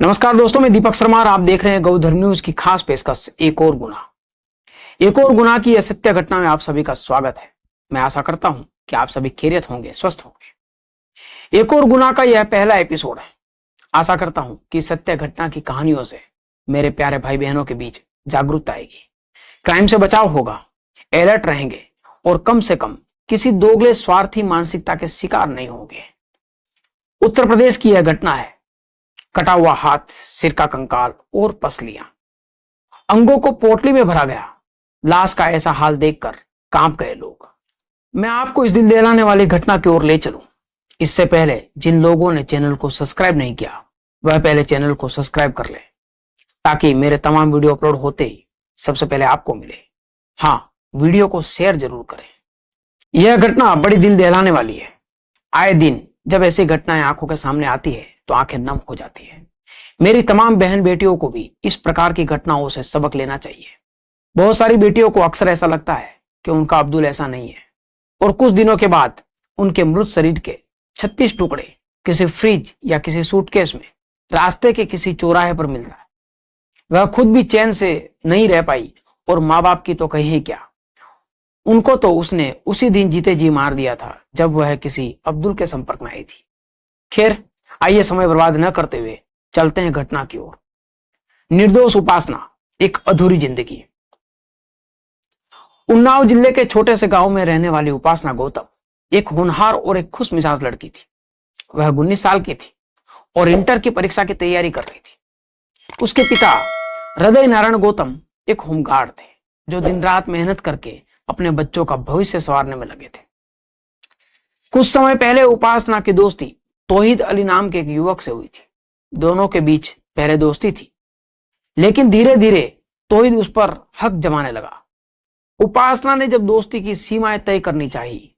नमस्कार दोस्तों, मैं दीपक शर्मा और आप देख रहे हैं गौधर्म न्यूज की खास पेशकश एक और गुना की असत्य घटना में आप सभी का स्वागत है। मैं आशा करता हूं कि आप सभी खैरियत होंगे, स्वस्थ होंगे। एक और गुना का यह पहला एपिसोड है। आशा करता हूं कि सत्य घटना की कहानियों से मेरे प्यारे भाई बहनों के बीच जागरूकता आएगी, क्राइम से बचाव होगा, अलर्ट रहेंगे और कम से कम किसी दोगले स्वार्थी मानसिकता के शिकार नहीं होंगे। उत्तर प्रदेश की यह घटना है। कटा हुआ हाथ, सिर का कंकाल और पसलियां, अंगों को पोटली में भरा गया। लाश का ऐसा हाल देखकर कांप गए लोग। मैं आपको इस दिल दहलाने वाली घटना की ओर ले चलूं, इससे पहले जिन लोगों ने चैनल को सब्सक्राइब नहीं किया वह पहले चैनल को सब्सक्राइब कर ले, ताकि मेरे तमाम वीडियो अपलोड होते ही सबसे पहले आपको मिले। हाँ, वीडियो को शेयर जरूर करें। यह घटना बड़ी दिल दहलाने वाली है। आए दिन जब ऐसी घटनाएं आंखों के सामने आती है तो आंखें नम हो जाती है। मेरी तमाम बहन बेटियों को भी इस प्रकार की घटनाओं से सबक लेना चाहिए। बहुत सारी बेटियों को अक्सर ऐसा लगता है कि उनका अब्दुल ऐसा नहीं है, और कुछ दिनों के बाद उनके मृत शरीर के 36 टुकड़े किसी फ्रिज या किसी सूटकेस में रास्ते के किसी चौराहे पर मिलता है। वह खुद भी चैन से नहीं रह पाई और माँ बाप की तो कहीं क्या, उनको तो उसने उसी दिन जीते जी मार दिया था जब वह किसी अब्दुल के संपर्क में आई थी। खैर, आइए समय बर्बाद न करते हुए चलते हैं घटना की ओर। निर्दोष उपासना, एक अधूरी जिंदगी। उन्नाव जिले के छोटे से गांव में रहने वाली उपासना गौतम एक होनहार और एक खुश मिजाज लड़की थी। वह 19 साल की थी और इंटर की परीक्षा की तैयारी कर रही थी। उसके पिता हृदय नारायण गौतम एक होमगार्ड थे, जो दिन रात मेहनत करके अपने बच्चों का भविष्य संवारने में लगे थे। कुछ समय पहले उपासना की दोस्ती तौहीद अली नाम के एक युवक से हुई थी। दोनों के बीच पहले दोस्ती थी, लेकिन धीरे धीरे तौहीद उस पर हक जमाने लगा। उपासना ने जब दोस्ती की सीमाएं तय करनी चाहिए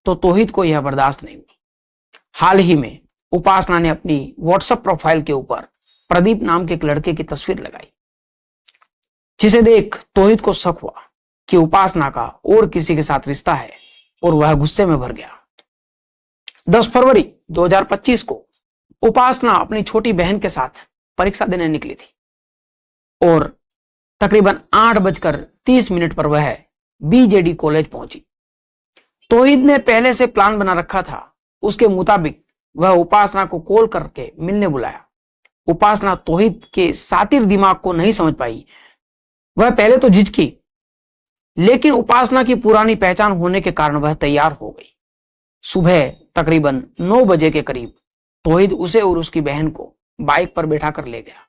तो तौहीद को यह बर्दाश्त नहीं हुई। हाल ही में उपासना ने अपनी व्हाट्सएप प्रोफाइल के ऊपर प्रदीप नाम के एक लड़के की तस्वीर लगाई, जिसे देख तौहीद को शक हुआ कि उपासना का और किसी के साथ रिश्ता है, और वह गुस्से में भर गया। 10 फरवरी 2025 को उपासना अपनी छोटी बहन के साथ परीक्षा देने निकली थी और तकरीबन 8:30 पर वह बीजेडी कॉलेज पहुंची। तौहीद ने पहले से प्लान बना रखा था। उसके मुताबिक वह उपासना को कॉल करके मिलने बुलाया। उपासना तौहीद के सातिर दिमाग को नहीं समझ पाई। वह पहले तो झिझकी, लेकिन उपासना की पुरानी पहचान होने के कारण वह तैयार हो गई। सुबह तकरीबन 9 बजे के करीब तौहीद उसे और उसकी बहन को बाइक पर बैठा कर ले गया।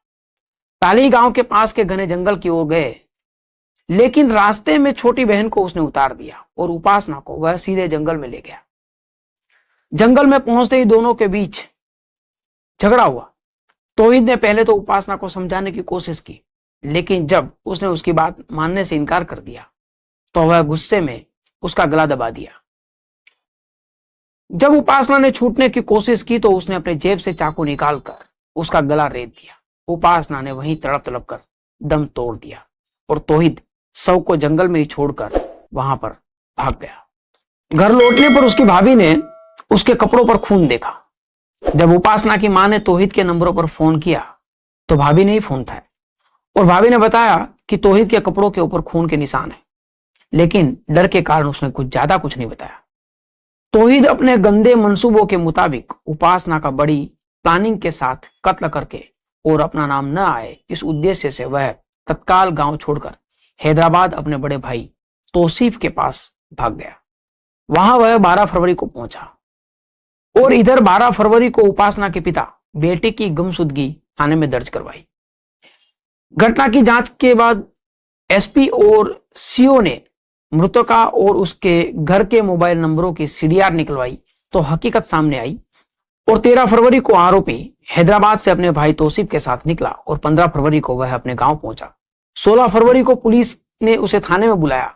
ताली गांव के पास के घने जंगल की ओर गए, लेकिन रास्ते में छोटी बहन को उसने उतार दिया और उपासना को वह सीधे जंगल में ले गया। जंगल में पहुंचते ही दोनों के बीच झगड़ा हुआ। तौहीद ने पहले तो उपासना को समझाने की कोशिश की, लेकिन जब उसने उसकी बात मानने से इनकार कर दिया तो वह गुस्से में उसका गला दबा दिया। जब उपासना ने छूटने की कोशिश की तो उसने अपने जेब से चाकू निकालकर उसका गला रेत दिया। उपासना ने वहीं तड़प तड़प कर दम तोड़ दिया और तौहीद शव को जंगल में ही छोड़कर वहां पर भाग गया। घर लौटने पर उसकी भाभी ने उसके कपड़ों पर खून देखा। जब उपासना की मां ने तौहीद के नंबरों पर फोन किया तो भाभी ने ही फोन उठाया और भाभी ने बताया कि तौहीद के कपड़ों के ऊपर खून के निशान है, लेकिन डर के कारण उसने कुछ नहीं बताया। तौहीद अपने गंदे मंसूबों के मुताबिक उपासना का बड़ी प्लानिंग के साथ कत्ल करके और अपना नाम न आए, इस उद्देश्य से वह तत्काल गांव छोड़कर हैदराबाद अपने बड़े भाई तौसीफ के पास भाग गया। वहां वह 12 फरवरी को पहुंचा और इधर 12 फरवरी को उपासना के पिता बेटे की गुमशुदगी थाने में दर्ज करवाई। घटना की जांच के बाद एसपी और सीओ ने मृतका और उसके घर के मोबाइल नंबरों की सीडीआर निकलवाई तो हकीकत सामने आई और 13 फरवरी को आरोपी हैदराबाद से अपने भाई तौसीफ के साथ निकला और 15 फरवरी को वह अपने गांव पहुंचा। 16 फरवरी को पुलिस ने उसे थाने में बुलाया।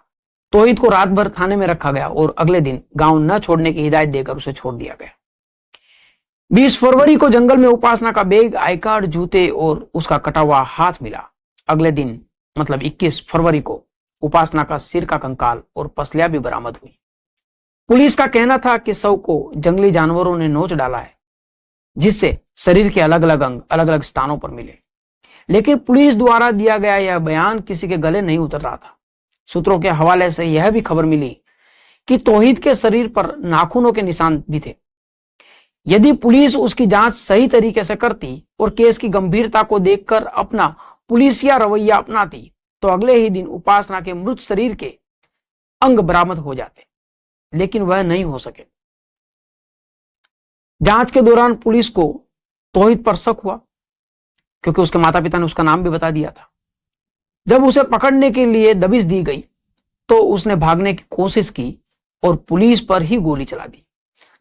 तौहीद को रात भर थाने में रखा गया और अगले दिन गांव न छोड़ने की हिदायत देकर उसे छोड़ दिया गया। 20 फरवरी को जंगल में उपासना का बैग, आई कार्ड, जूते और उसका कटा हुआ हाथ मिला। अगले दिन मतलब 21 फरवरी को उपासना का सिर का कंकाल और पसलियां भी बरामद हुई। पुलिस का कहना था कि शव को जंगली जानवरों ने नोच डाला है। जिससे शरीर के अलग अलग अंग अलग अलग स्थानों पर मिले। लेकिन पुलिस द्वारा दिया गया यह बयान किसी के गले नहीं उतर रहा था। सूत्रों के हवाले से यह भी खबर मिली कि तौहीद के शरीर पर नाखूनों के निशान भी थे। यदि पुलिस उसकी जांच सही तरीके से करती और केस की गंभीरता को देखकर अपना पुलिसिया रवैया अपनाती तो अगले ही दिन उपासना के मृत शरीर के अंग बरामद हो जाते, लेकिन वह नहीं हो सके। जांच के दौरान पुलिस को तौहीद पर शक हुआ, क्योंकि उसके माता पिता ने उसका नाम भी बता दिया था। जब उसे पकड़ने के लिए दबिश दी गई तो उसने भागने की कोशिश की और पुलिस पर ही गोली चला दी।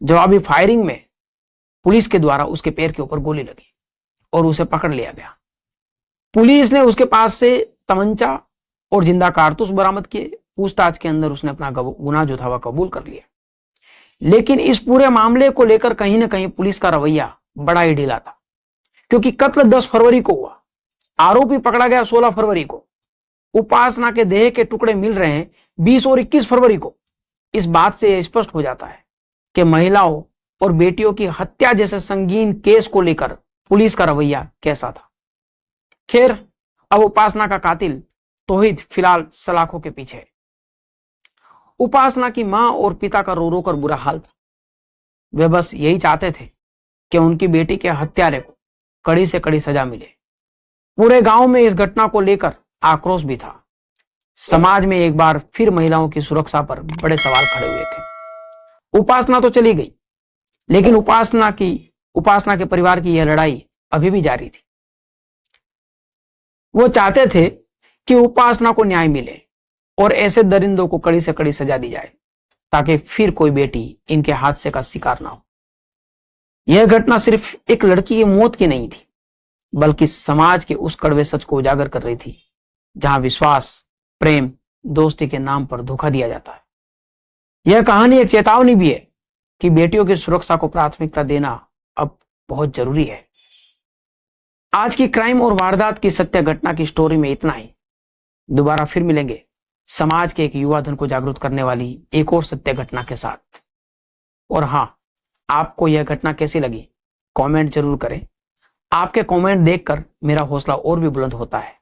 जवाबी फायरिंग में पुलिस के द्वारा उसके पैर के ऊपर गोली लगी और उसे पकड़ लिया गया। पुलिस ने उसके पास से तमंचा और जिंदा कारतूस बरामद किए। पूछताछ के अंदर उसने अपना गुनाह जो था वह कबूल कर लिया। लेकिन इस पूरे मामले को लेकर कहीं ना कहीं पुलिस का रवैया बड़ा ही ढीला था, क्योंकि कत्ल 10 फरवरी को हुआ, आरोपी पकड़ा गया 16 फरवरी को, उपासना के देह के टुकड़े मिल रहे हैं 20 और 21 फरवरी को। इस बात से यह स्पष्ट हो जाता है कि महिलाओं और बेटियों की हत्या जैसे संगीन केस को लेकर पुलिस का रवैया कैसा था। खैर, अब उपासना का कातिल तौहीद फिलहाल सलाखों के पीछे है। उपासना की मां और पिता का रो रो कर बुरा हाल था। वे बस यही चाहते थे कि उनकी बेटी के हत्यारे को कड़ी से कड़ी सजा मिले। पूरे गांव में इस घटना को लेकर आक्रोश भी था। समाज में एक बार फिर महिलाओं की सुरक्षा पर बड़े सवाल खड़े हुए थे। उपासना तो चली गई, लेकिन उपासना के परिवार की यह लड़ाई अभी भी जारी थी। वो चाहते थे कि उपासना को न्याय मिले और ऐसे दरिंदों को कड़ी से कड़ी सजा दी जाए, ताकि फिर कोई बेटी इनके हादसे का शिकार ना हो। यह घटना सिर्फ एक लड़की की मौत की नहीं थी, बल्कि समाज के उस कड़वे सच को उजागर कर रही थी, जहां विश्वास, प्रेम, दोस्ती के नाम पर धोखा दिया जाता है। यह कहानी एक चेतावनी भी है कि बेटियों की सुरक्षा को प्राथमिकता देना अब बहुत जरूरी है। आज की क्राइम और वारदात की सत्य घटना की स्टोरी में इतना ही। दोबारा फिर मिलेंगे समाज के एक युवा धन को जागरूक करने वाली एक और सत्य घटना के साथ। और हाँ, आपको यह घटना कैसी लगी कमेंट जरूर करें। आपके कमेंट देखकर मेरा हौसला और भी बुलंद होता है।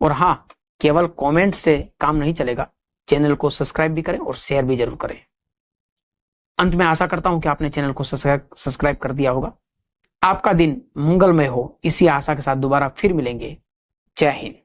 और हाँ, केवल कमेंट से काम नहीं चलेगा, चैनल को सब्सक्राइब भी करें और शेयर भी जरूर करें। अंत में आशा करता हूं कि आपने चैनल को सब्सक्राइब कर दिया होगा। आपका दिन मंगलमय हो, इसी आशा के साथ दोबारा फिर मिलेंगे। जय हिंद।